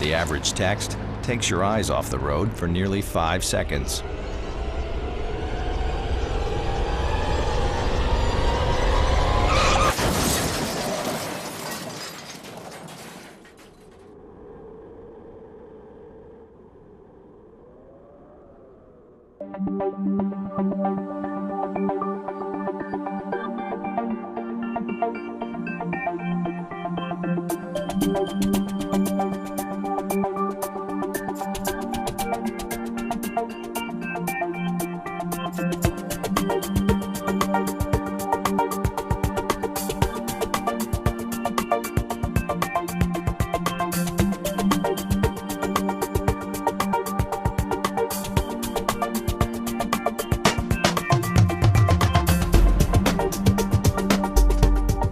the average text takes your eyes off the road for nearly 5 seconds.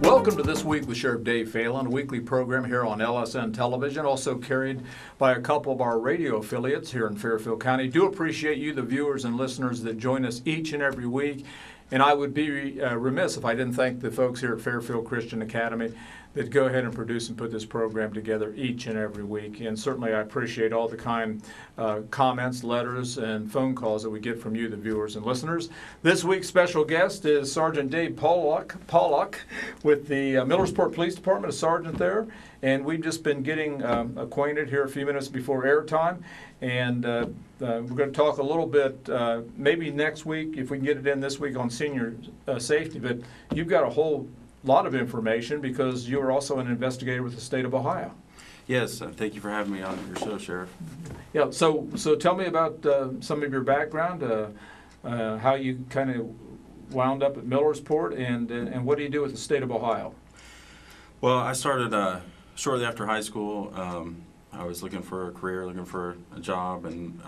Welcome to This Week with Sheriff Dave Phelan, a weekly program here on LSN Television, also carried by a couple of our radio affiliates here in Fairfield County. Do appreciate you, the viewers and listeners that join us each and every week. And I would be remiss if I didn't thank the folks here at Fairfield Christian Academy that go ahead and produce and put this program together each and every week. And certainly I appreciate all the kind comments, letters, and phone calls that we get from you, the viewers and listeners. This week's special guest is Sgt David Pollock with the Millersport Police Department, a sergeant there. And we've just been getting acquainted here a few minutes before airtime. And we're going to talk a little bit, maybe next week, if we can get it in this week, on senior safety. But you've got a whole lot of information because you are also an investigator with the state of Ohio. Yes, thank you for having me on your show, Sheriff. Yeah, so tell me about some of your background, how you kind of wound up at Millersport, and what do you do with the state of Ohio? Well, I started shortly after high school. I was looking for a career, looking for a job, and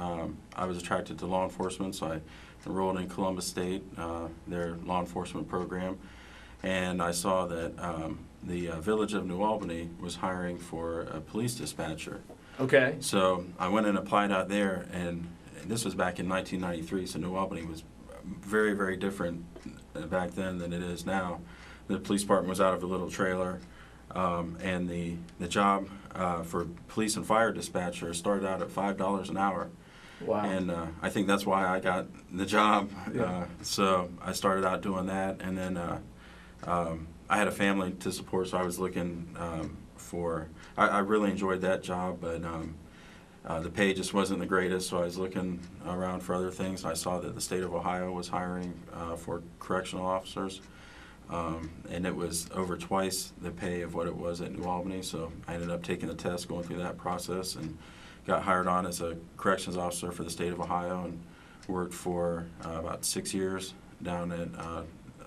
I was attracted to law enforcement, so I enrolled in Columbus State, their law enforcement program, and I saw that the village of New Albany was hiring for a police dispatcher. Okay. So I went and applied out there, and this was back in 1993, so New Albany was very, very different back then than it is now. The police department was out of a little trailer, and the job for police and fire dispatcher started out at $5 an hour. Wow. And I think that's why I got the job. Yeah. So I started out doing that, and then I had a family to support, so I was looking I really enjoyed that job, but the pay just wasn't the greatest, so I was looking around for other things. I saw that the state of Ohio was hiring for correctional officers, and it was over twice the pay of what it was at New Albany, so I ended up taking the test, going through that process, and got hired on as a corrections officer for the state of Ohio, and worked for about 6 years down at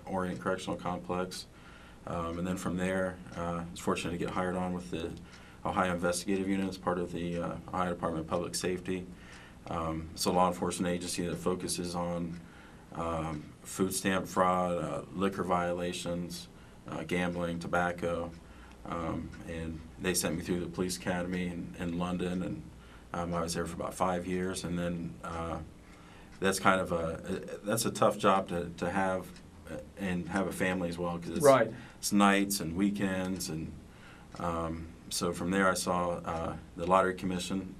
Orient Correctional Complex. And then from there, I was fortunate to get hired on with the Ohio Investigative Unit as part of the Ohio Department of Public Safety. It's a law enforcement agency that focuses on food stamp fraud, liquor violations, gambling, tobacco, and they sent me through the police academy in London, and I was there for about 5 years, and then that's kind of that's a tough job to have and have a family as well, because it's nights and weekends, and so from there I saw the Lottery Commission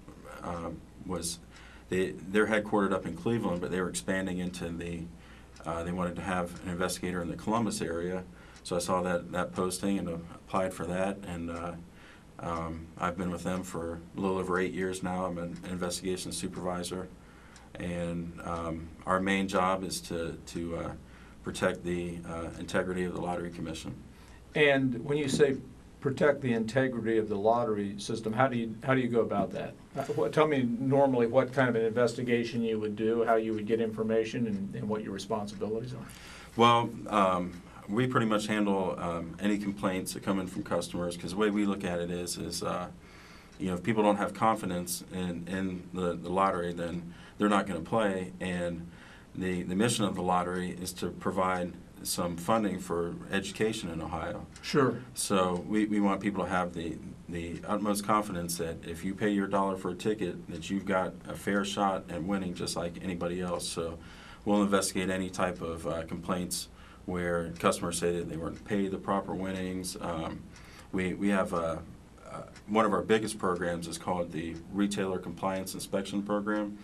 they're headquartered up in Cleveland, but they were expanding into they wanted to have an investigator in the Columbus area, so I saw that posting and applied for that, and I've been with them for a little over 8 years now. I'm an investigation supervisor, and our main job is to protect the integrity of the Lottery Commission. And when you say protect the integrity of the lottery system, how do you go about that? Tell me normally what kind of an investigation you would do, how you would get information, and what your responsibilities are. Well, we pretty much handle any complaints that come in from customers, because the way we look at it is if people don't have confidence in the lottery, then they're not going to play, and the mission of the lottery is to provide some funding for education in Ohio. Sure. So we want people to have the utmost confidence that if you pay your dollar for a ticket, that you've got a fair shot at winning just like anybody else. So we'll investigate any type of complaints where customers say that they weren't paid the proper winnings. We have one of our biggest programs is called the Retailer Compliance Inspection Program.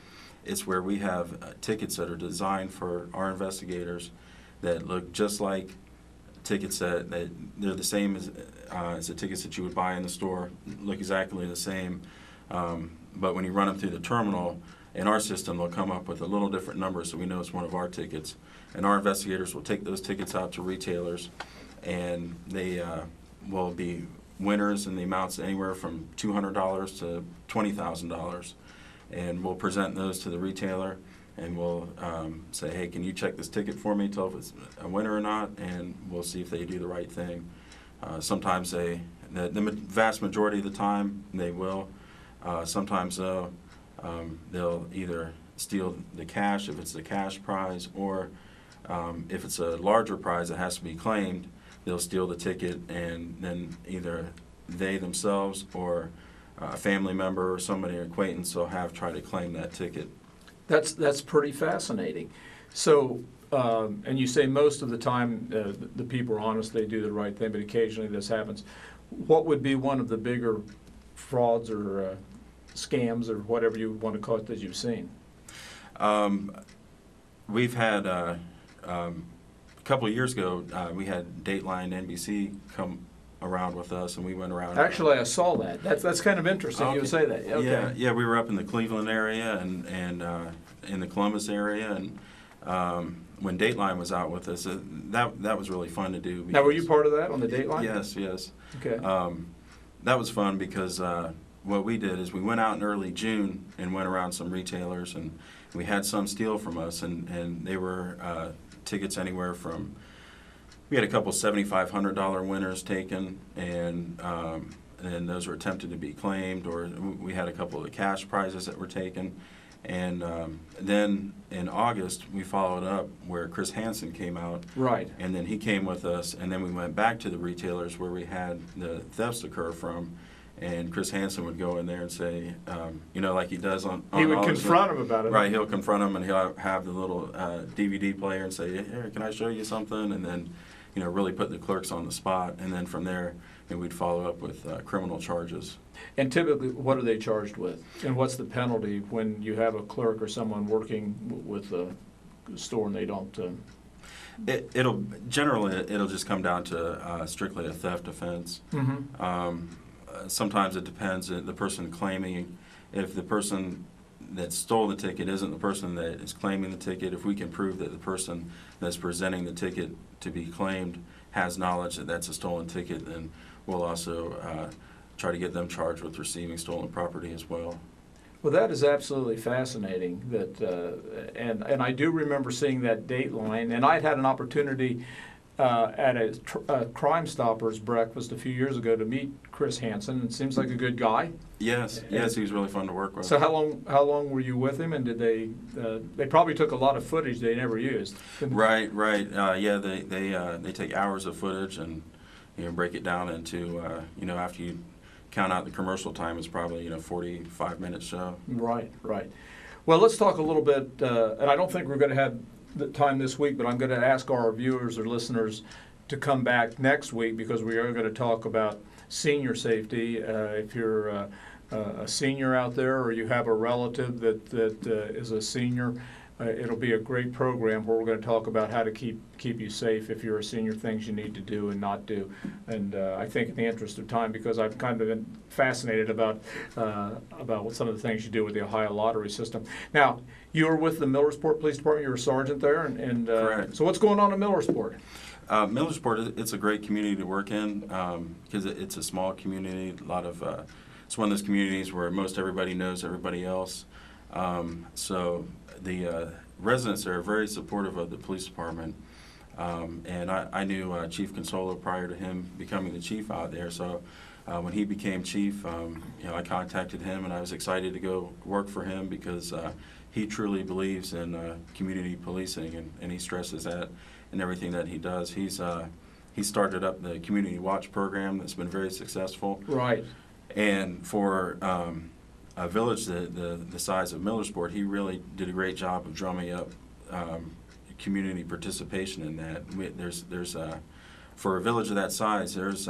It's where we have tickets that are designed for our investigators that look just like tickets that they're the same as the tickets that you would buy in the store, look exactly the same. But when you run them through the terminal, in our system, they'll come up with a little different number, so we know it's one of our tickets. And our investigators will take those tickets out to retailers, and they will be winners in the amounts anywhere from $200 to $20,000. And we'll present those to the retailer, and we'll say, hey, can you check this ticket for me, tell if it's a winner or not, and we'll see if they do the right thing. Sometimes the vast majority of the time, they will. Sometimes, though, they'll either steal the cash if it's the cash prize, or if it's a larger prize that has to be claimed, they'll steal the ticket, and then either they themselves or a family member or somebody, an acquaintance, will try to claim that ticket. That's pretty fascinating. So, and you say most of the time the people are honest, they do the right thing, but occasionally this happens. What would be one of the bigger frauds or scams or whatever you want to call it that you've seen? We've had a couple of years ago, we had Dateline NBC come around with us, and we went around. Actually, I saw that. That's kind of interesting. Okay. You would say that. Okay. Yeah. We were up in the Cleveland area and in the Columbus area, and when Dateline was out with us, that was really fun to do. Now, were you part of that on the Dateline? Yes. Okay. That was fun because what we did is we went out in early June and went around some retailers, and we had some steal from us, and they were tickets anywhere from, we had a couple $7,500 winners taken, and those were attempted to be claimed, or we had a couple of the cash prizes that were taken. And then in August, we followed up where Chris Hansen came out. Right. And then he came with us, and then we went back to the retailers where we had the thefts occur from. And Chris Hansen would go in there and say, like he does on he would all confront him about it. Right, he'll confront him, and he'll have the little DVD player and say, here, can I show you something? And then, really put the clerks on the spot. And then from there, we'd follow up with criminal charges. And typically, what are they charged with? And what's the penalty when you have a clerk or someone working with a store and they don't? It'll just come down to strictly a theft offense. Mm-hmm. Sometimes it depends. The person claiming, if the person that stole the ticket isn't the person that is claiming the ticket, if we can prove that the person that's presenting the ticket to be claimed has knowledge that that's a stolen ticket, then we'll also try to get them charged with receiving stolen property as well. Well, that is absolutely fascinating. And I do remember seeing that Dateline, and I'd had an opportunity at a Crime Stoppers breakfast a few years ago to meet Chris Hansen. It seems like a good guy. Yes, he was really fun to work with. So how long were you with him, and did they probably took a lot of footage they never used? Right. They take hours of footage and break it down into after you count out the commercial time, it's probably 45-minute show. Right. Well, let's talk a little bit, and I don't think we're going to have the time this week, but I'm going to ask our viewers or listeners to come back next week, because we are going to talk about senior safety. If you're a senior out there, or you have a relative that is a senior, it'll be a great program where we're going to talk about how to keep you safe if you're a senior, things you need to do and not do. And I think in the interest of time, because I've kind of been fascinated about what some of the things you do with the Ohio lottery system. Now, you're with the Millersport Police Department. You're a sergeant there, and correct. So what's going on in Millersport? Millersport, it's a great community to work in because it's a small community. It's one of those communities where most everybody knows everybody else. So the residents there are very supportive of the police department. And I knew Chief Consolo prior to him becoming the chief out there. So when he became chief, I contacted him, and I was excited to go work for him because he truly believes in community policing, and he stresses that in everything that he does. He started up the Community Watch program that's been very successful. Right. And for a village the size of Millersport, he really did a great job of drumming up community participation in that. There's for a village of that size, there's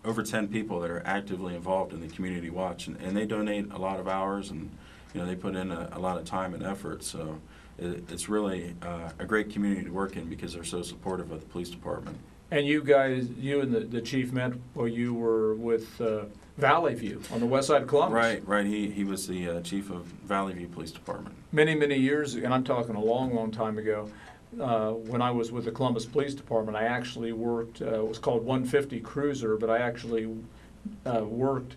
over 10 people that are actively involved in the community watch, and they donate a lot of hours, and they put in a lot of time and effort. So it's really a great community to work in because they're so supportive of the police department. And you guys, you and the chief met, well, you were with Valley View on the west side of Columbus. Right. He was the chief of Valley View Police Department. Many years, and I'm talking a long time ago, when I was with the Columbus Police Department, I actually worked, it was called 150 Cruiser, but I actually worked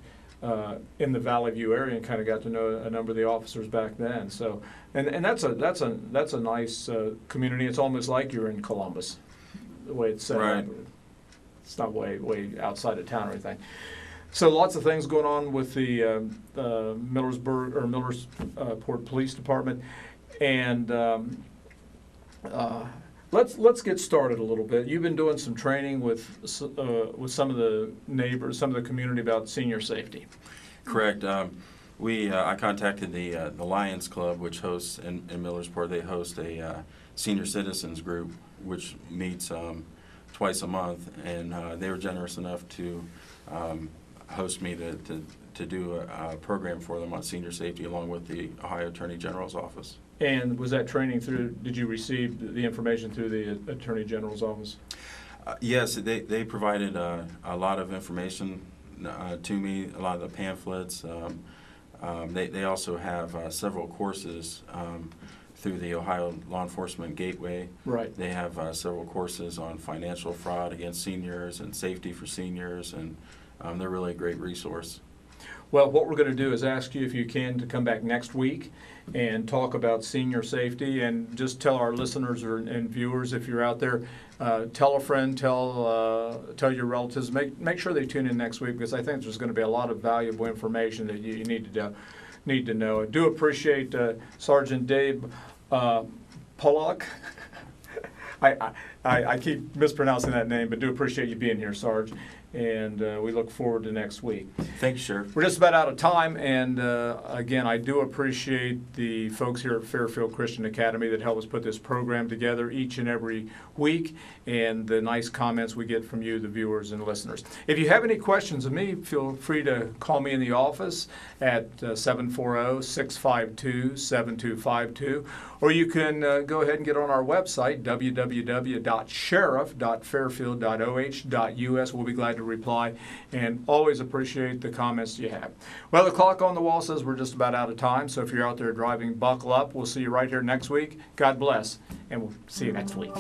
in the Valley View area and kind of got to know a number of the officers back then. So, and that's a nice community. It's almost like you're in Columbus, the way it's set up. It's not way outside of town or anything. So lots of things going on with the Millersport Police Department, and let's get started a little bit. You've been doing some training with some of the neighbors, some of the community about senior safety. Correct. I contacted the Lions Club, which hosts in Millersport. They host a senior citizens group, which meets twice a month, and they were generous enough to host me to do a program for them on senior safety, along with the Ohio Attorney General's office. And was that training through, did you receive the information through the Attorney General's office? Yes, they provided a lot of information to me, a lot of the pamphlets. They also have several courses through the Ohio Law Enforcement Gateway. Right. They have several courses on financial fraud against seniors and safety for seniors, and they're really a great resource. Well, what we're going to do is ask you, if you can, to come back next week and talk about senior safety, and just tell our listeners and viewers, if you're out there, tell a friend, tell your relatives, make sure they tune in next week, because I think there's going to be a lot of valuable information that you need to know. I do appreciate Sgt Dave Pollock. I keep mispronouncing that name, but do appreciate you being here, Sarge. And we look forward to next week. Thank you, Sheriff. We're just about out of time, and again, I do appreciate the folks here at Fairfield Christian Academy that help us put this program together each and every week, and the nice comments we get from you, the viewers and listeners. If you have any questions of me, feel free to call me in the office at 740-652-7252, or you can go ahead and get on our website, www.sheriff.fairfield.oh.us. We'll be glad to reply, and always appreciate the comments you have. Well, the clock on the wall says we're just about out of time, so if you're out there driving, buckle up. We'll see you right here next week. God bless, and we'll see you next week.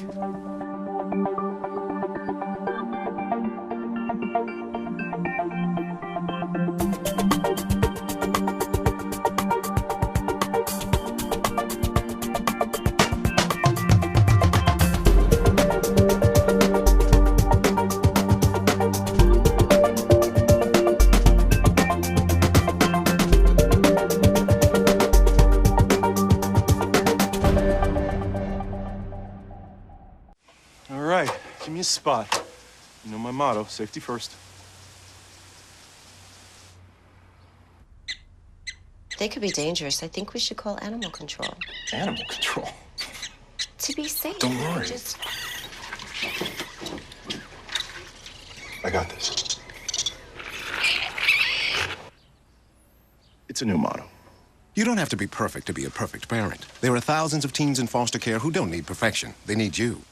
Spot. You know my motto, safety first. They could be dangerous. I think we should call animal control. Animal control? To be safe. Don't worry. I got this. It's a new motto. You don't have to be perfect to be a perfect parent. There are thousands of teens in foster care who don't need perfection. They need you.